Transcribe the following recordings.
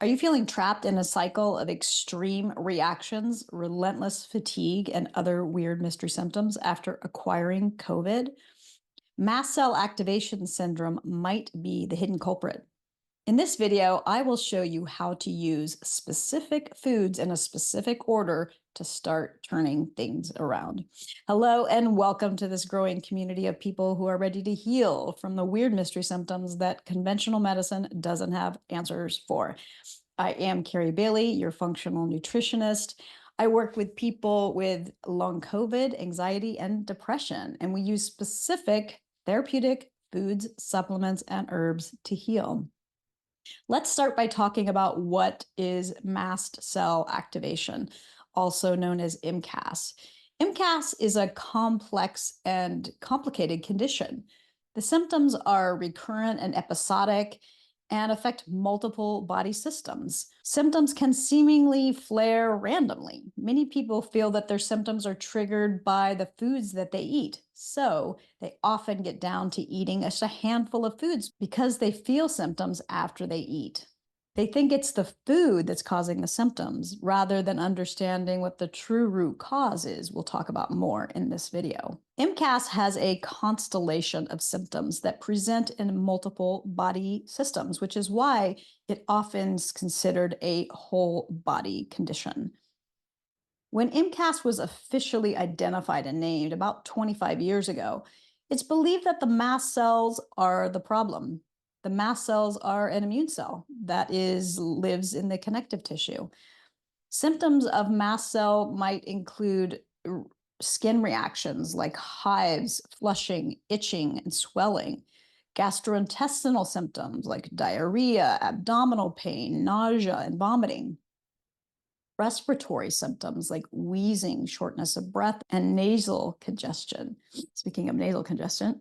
Are you feeling trapped in a cycle of extreme reactions, relentless fatigue, and other weird mystery symptoms after acquiring COVID? Mast cell activation syndrome might be the hidden culprit. In this video, I will show you how to use specific foods in a specific order to start turning things around. Hello, and welcome to this growing community of people who are ready to heal from the weird mystery symptoms that conventional medicine doesn't have answers for. I am Carrie Bailey, your functional nutritionist. I work with people with long COVID, anxiety, and depression, and we use specific therapeutic foods, supplements, and herbs to heal. Let's start by talking about what is mast cell activation, also known as MCAS. MCAS is a complex and complicated condition. The symptoms are recurrent and episodic and affect multiple body systems. Symptoms can seemingly flare randomly. Many people feel that their symptoms are triggered by the foods that they eat. So they often get down to eating just a handful of foods because they feel symptoms after they eat. They think it's the food that's causing the symptoms rather than understanding what the true root cause is. We'll talk about more in this video. MCAS has a constellation of symptoms that present in multiple body systems, which is why it often is considered a whole body condition. When MCAS was officially identified and named about 25 years ago, it's believed that the mast cells are the problem. The mast cells are an immune cell that lives in the connective tissue. Symptoms of mast cell might include skin reactions like hives, flushing, itching, and swelling, gastrointestinal symptoms like diarrhea, abdominal pain, nausea, and vomiting, respiratory symptoms like wheezing, shortness of breath, and nasal congestion. Speaking of nasal congestion,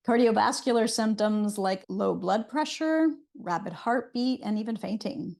cardiovascular symptoms like low blood pressure, rapid heartbeat, and even fainting.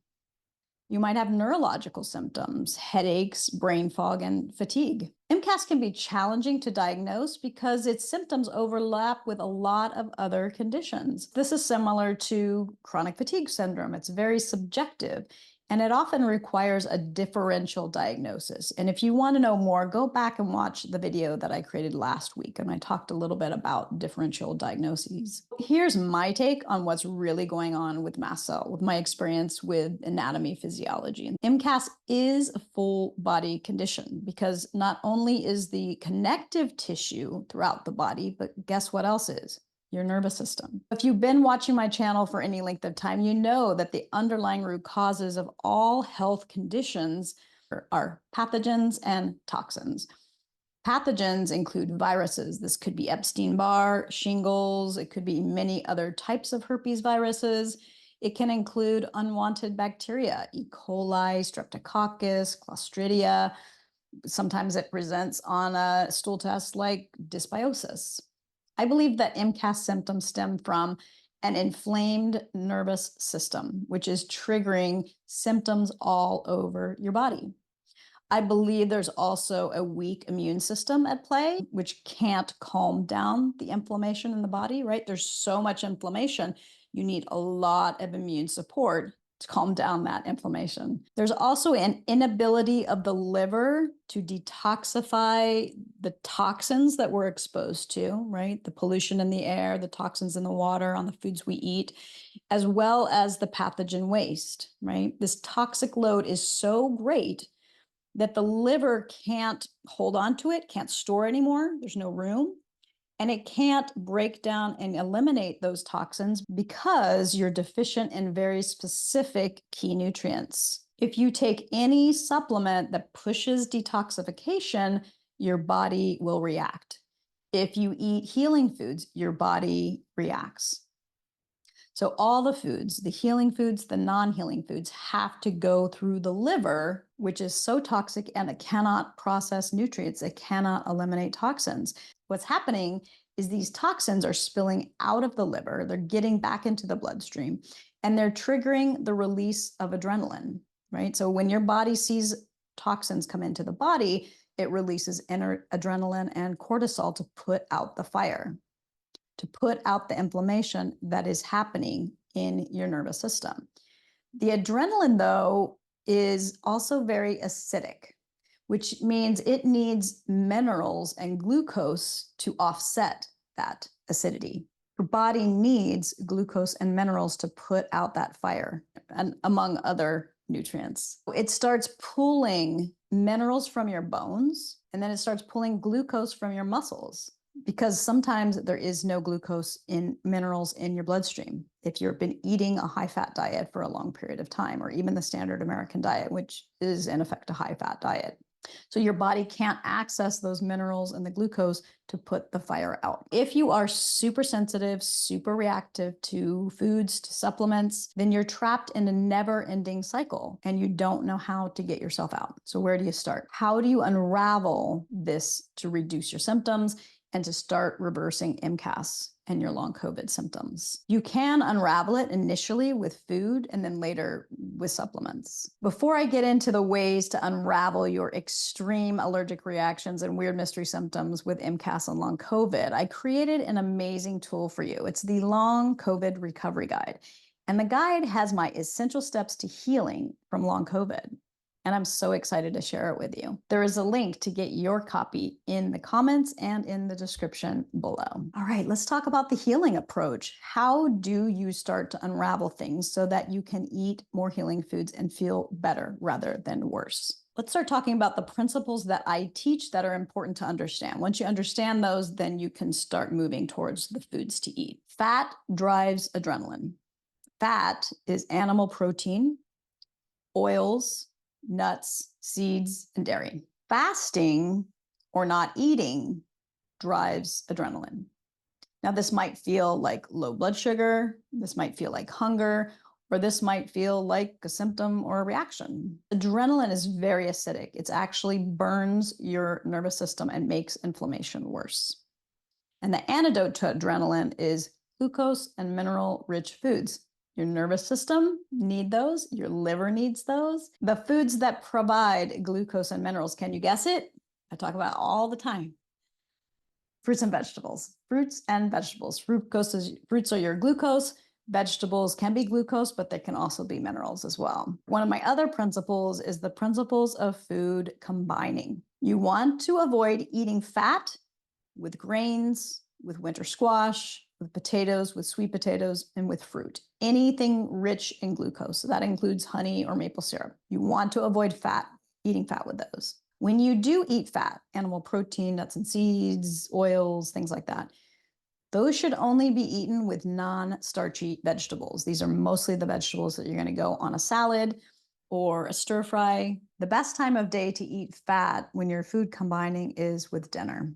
You might have neurological symptoms, headaches, brain fog, and fatigue. MCAS can be challenging to diagnose because its symptoms overlap with a lot of other conditions. This is similar to chronic fatigue syndrome. It's very subjective, and it often requires a differential diagnosis. And if you want to know more, go back and watch the video that I created last week, and I talked a little bit about differential diagnoses. Here's my take on what's really going on with mast cell, with my experience with anatomy physiology. And MCAS is a full body condition because not only is the connective tissue throughout the body, but guess what else is? Your nervous system. If you've been watching my channel for any length of time, you know that the underlying root causes of all health conditions are pathogens and toxins. Pathogens include viruses. This could be Epstein-Barr, shingles. It could be many other types of herpes viruses. It can include unwanted bacteria, E. coli, streptococcus, clostridia. Sometimes it presents on a stool test like dysbiosis. I believe that MCAS symptoms stem from an inflamed nervous system, which is triggering symptoms all over your body. I believe there's also a weak immune system at play, which can't calm down the inflammation in the body, right? There's so much inflammation. You need a lot of immune support to calm down that inflammation. There's also an inability of the liver to detoxify the toxins that we're exposed to, right? The pollution in the air, the toxins in the water, on the foods we eat, as well as the pathogen waste, right? This toxic load is so great that the liver can't hold on to it, can't store anymore. There's no room. And it can't break down and eliminate those toxins because you're deficient in very specific key nutrients. If you take any supplement that pushes detoxification, your body will react. If you eat healing foods, your body reacts. So all the foods, the healing foods, the non-healing foods, have to go through the liver, which is so toxic and it cannot process nutrients. It cannot eliminate toxins. What's happening is these toxins are spilling out of the liver. They're getting back into the bloodstream and they're triggering the release of adrenaline, right? So when your body sees toxins come into the body, it releases adrenaline and cortisol to put out the fire, to put out the inflammation that is happening in your nervous system. The adrenaline, though, is also very acidic, which means it needs minerals and glucose to offset that acidity. Your body needs glucose and minerals to put out that fire, and among other nutrients. It starts pulling minerals from your bones, and then it starts pulling glucose from your muscles, because sometimes there is no glucose in minerals in your bloodstream if you've been eating a high-fat diet for a long period of time, or even the standard American diet, which is in effect a high-fat diet. So your body can't access those minerals and the glucose to put the fire out. If you are super sensitive, super reactive to foods, to supplements, then you're trapped in a never-ending cycle and you don't know how to get yourself out. So where do you start? How do you unravel this to reduce your symptoms and to start reversing MCAS and your long COVID symptoms? You can unravel it initially with food and then later with supplements. Before I get into the ways to unravel your extreme allergic reactions and weird mystery symptoms with MCAS and long COVID, I created an amazing tool for you. It's the Long COVID Recovery Guide. And the guide has my essential steps to healing from long COVID. And I'm so excited to share it with you. There is a link to get your copy in the comments and in the description below. All right, let's talk about the healing approach. How do you start to unravel things so that you can eat more healing foods and feel better rather than worse? Let's start talking about the principles that I teach that are important to understand. Once you understand those, then you can start moving towards the foods to eat. Fat drives adrenaline. Fat is animal protein, oils, nuts, seeds, and dairy. Fasting or not eating drives adrenaline. Now, this might feel like low blood sugar, this might feel like hunger, or this might feel like a symptom or a reaction. Adrenaline is very acidic. It actually burns your nervous system and makes inflammation worse. And the antidote to adrenaline is glucose and mineral-rich foods. Your nervous system needs those. Your liver needs those. The foods that provide glucose and minerals, can you guess it? I talk about it all the time. Fruits and vegetables. Fruits and vegetables. Fruits are your glucose. Vegetables can be glucose, but they can also be minerals as well. One of my other principles is the principles of food combining. You want to avoid eating fat with grains, with winter squash, with potatoes, with sweet potatoes, and with fruit. Anything rich in glucose. So that includes honey or maple syrup. You want to avoid eating fat with those. When you do eat fat, animal protein, nuts and seeds, oils, things like that, those should only be eaten with non-starchy vegetables. These are mostly the vegetables that you're going to go on a salad or a stir fry. The best time of day to eat fat when you're food combining is with dinner.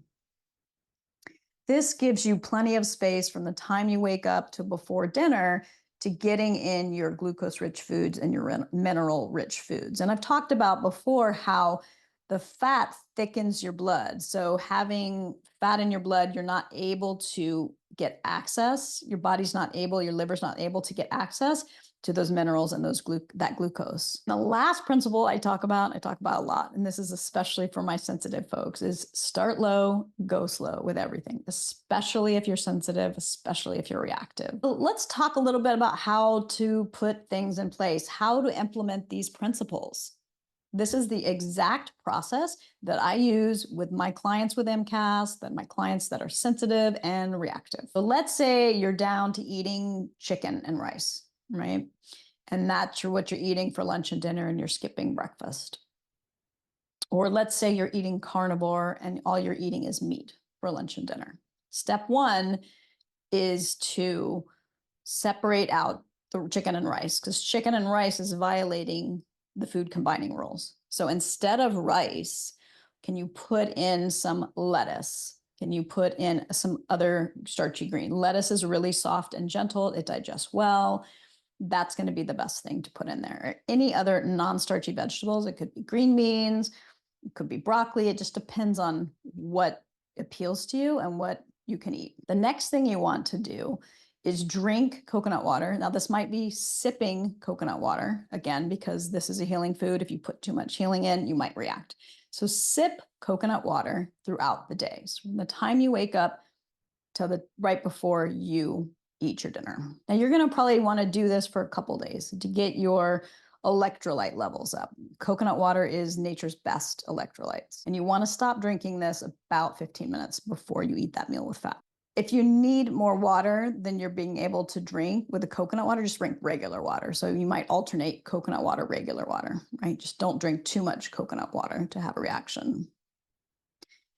This gives you plenty of space from the time you wake up to before dinner to getting in your glucose-rich foods and your mineral-rich foods. And I've talked about before how the fat thickens your blood. So having fat in your blood, you're not able to get access. Your body's not able, your liver's not able to get access to those minerals and that glucose. The last principle I talk about a lot, and this is especially for my sensitive folks, is start low, go slow with everything, especially if you're sensitive, especially if you're reactive. So let's talk a little bit about how to put things in place, how to implement these principles. This is the exact process that I use with my clients with MCAS, my clients that are sensitive and reactive. So let's say you're down to eating chicken and rice, right? And that's what you're eating for lunch and dinner and you're skipping breakfast. Or let's say you're eating carnivore and all you're eating is meat for lunch and dinner. Step one is to separate out the chicken and rice, because chicken and rice is violating the food combining rules. So instead of rice, can you put in some lettuce? Can you put in some other starchy green? Lettuce is really soft and gentle. It digests well. That's going to be the best thing to put in there. Or any other non-starchy vegetables. It could be green beans. It could be broccoli. It just depends on what appeals to you and what you can eat. The next thing you want to do is drink coconut water. Now, this might be sipping coconut water, again, because this is a healing food. If you put too much healing in, you might react. So sip coconut water throughout the day. So from the time you wake up till right before you eat your dinner. Now you're going to probably want to do this for a couple days to get your electrolyte levels up. Coconut water is nature's best electrolytes. And you want to stop drinking this about 15 minutes before you eat that meal with fat. If you need more water than you're being able to drink with the coconut water, just drink regular water. So you might alternate coconut water, regular water, right? Just don't drink too much coconut water to have a reaction.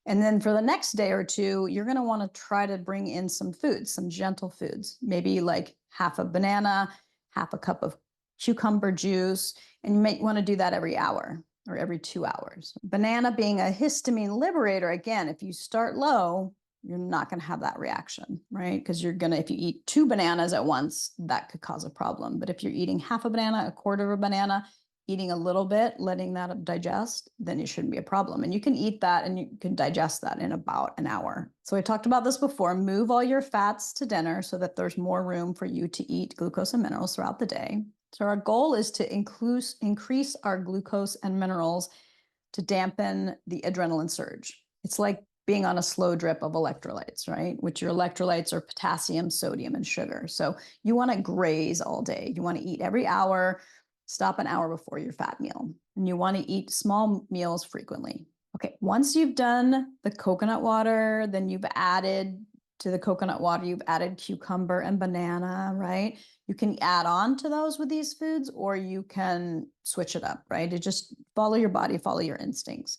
And then for the next day or two, you're going to want to try to bring in some foods, some gentle foods, maybe like half a banana, half a cup of cucumber juice. And you might want to do that every hour or every 2 hours. Banana being a histamine liberator, again, if you start low, you're not going to have that reaction, right? Because you're going to, if you eat 2 bananas at once, that could cause a problem. But if you're eating half a banana, a quarter of a banana, eating a little bit, letting that digest, then it shouldn't be a problem. And you can eat that and you can digest that in about an hour. So I talked about this before, move all your fats to dinner so that there's more room for you to eat glucose and minerals throughout the day. So our goal is to increase our glucose and minerals to dampen the adrenaline surge. It's like being on a slow drip of electrolytes, right? Which your electrolytes are potassium, sodium, and sugar. So you want to graze all day. You want to eat every hour, stop an hour before your fat meal. And you want to eat small meals frequently. Okay, once you've done the coconut water, then you've added to the coconut water, you've added cucumber and banana, right? You can add on to those with these foods, or you can switch it up, right? It just follow your body, follow your instincts.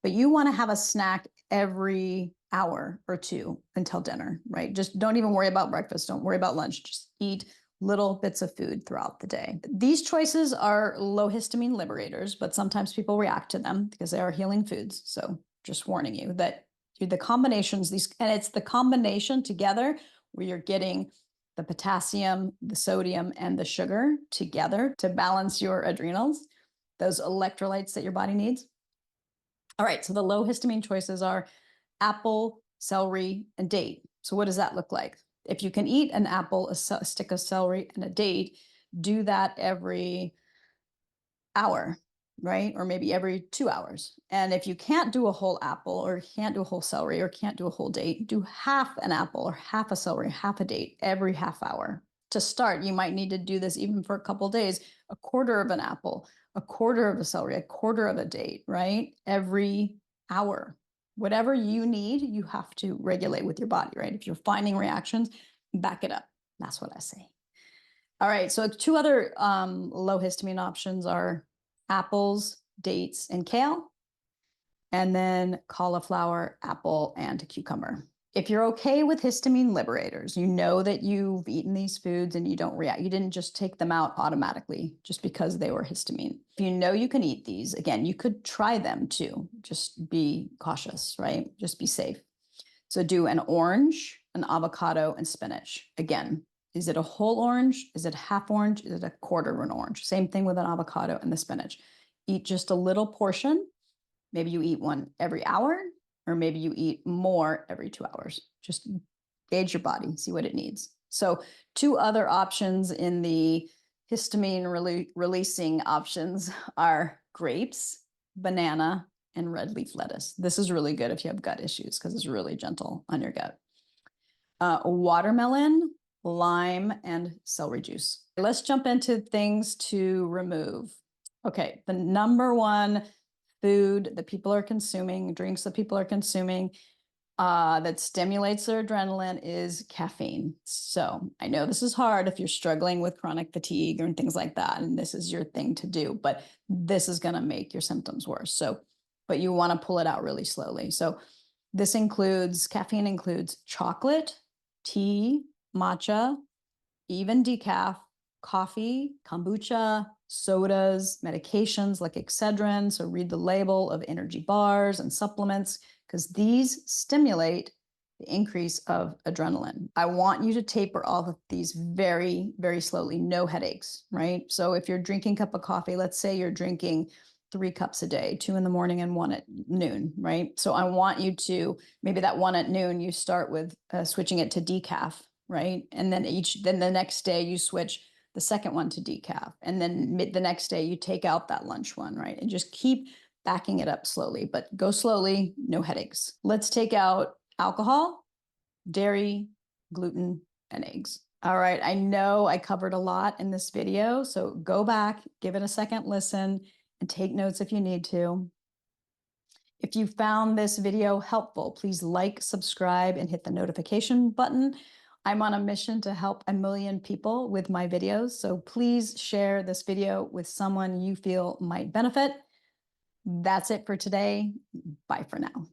But you want to have a snack every hour or two until dinner, right? Just don't even worry about breakfast. Don't worry about lunch. Just eat little bits of food throughout the day. These choices are low histamine liberators, but sometimes people react to them because they are healing foods. So just warning you that the combinations, and it's the combination together where you're getting the potassium, the sodium, and the sugar together to balance your adrenals, those electrolytes that your body needs. All right, so the low histamine choices are apple, celery, and date. So what does that look like? If you can eat an apple, a stick of celery, and a date, do that every hour, right? Or maybe every 2 hours. And if you can't do a whole apple or can't do a whole celery or can't do a whole date, do half an apple or half a celery, half a date every half hour. To start, you might need to do this even for a couple of days, a quarter of an apple, a quarter of a celery, a quarter of a date, right? Every hour. Whatever you need, you have to regulate with your body, right? If you're finding reactions, back it up. That's what I say. All right, so 2 other low histamine options are apples, dates, and kale, and then cauliflower, apple, and cucumber. If you're okay with histamine liberators, you know that you've eaten these foods and you don't react. You didn't just take them out automatically just because they were histamine. If you know you can eat these, again, you could try them too. Just be cautious, right? Just be safe. So do an orange, an avocado, and spinach. Again, is it a whole orange? Is it half orange? Is it a quarter of an orange? Same thing with an avocado and the spinach. Eat just a little portion. Maybe you eat one every hour, or maybe you eat more every 2 hours. Just gauge your body, see what it needs. So 2 other options in the histamine releasing options are grapes, banana, and red leaf lettuce. This is really good if you have gut issues because it's really gentle on your gut. Watermelon, lime, and celery juice. Let's jump into things to remove. Okay, the number one food that people are consuming, drinks that people are consuming that stimulates their adrenaline is caffeine. So I know this is hard if you're struggling with chronic fatigue and things like that, and this is your thing to do, but this is going to make your symptoms worse. So, but you want to pull it out really slowly. So this includes, caffeine includes chocolate, tea, matcha, even decaf, coffee, kombucha, sodas, medications like Excedrin. So read the label of energy bars and supplements because these stimulate the increase of adrenaline. I want you to taper all of these very, very slowly, no headaches, right? So if you're drinking a cup of coffee, let's say you're drinking 3 cups a day, 2 in the morning and 1 at noon, right? So I want you to, maybe that 1 at noon, you start with switching it to decaf, right? And then then the next day you switch the second one to decaf. And then the next day you take out that lunch one, right? And just keep backing it up slowly, but go slowly, no headaches. Let's take out alcohol, dairy, gluten, and eggs. All right, I know I covered a lot in this video, so go back, give it a second listen, and take notes if you need to. If you found this video helpful, please like, subscribe, and hit the notification button. I'm on a mission to help 1 million people with my videos, so please share this video with someone you feel might benefit. That's it for today. Bye for now.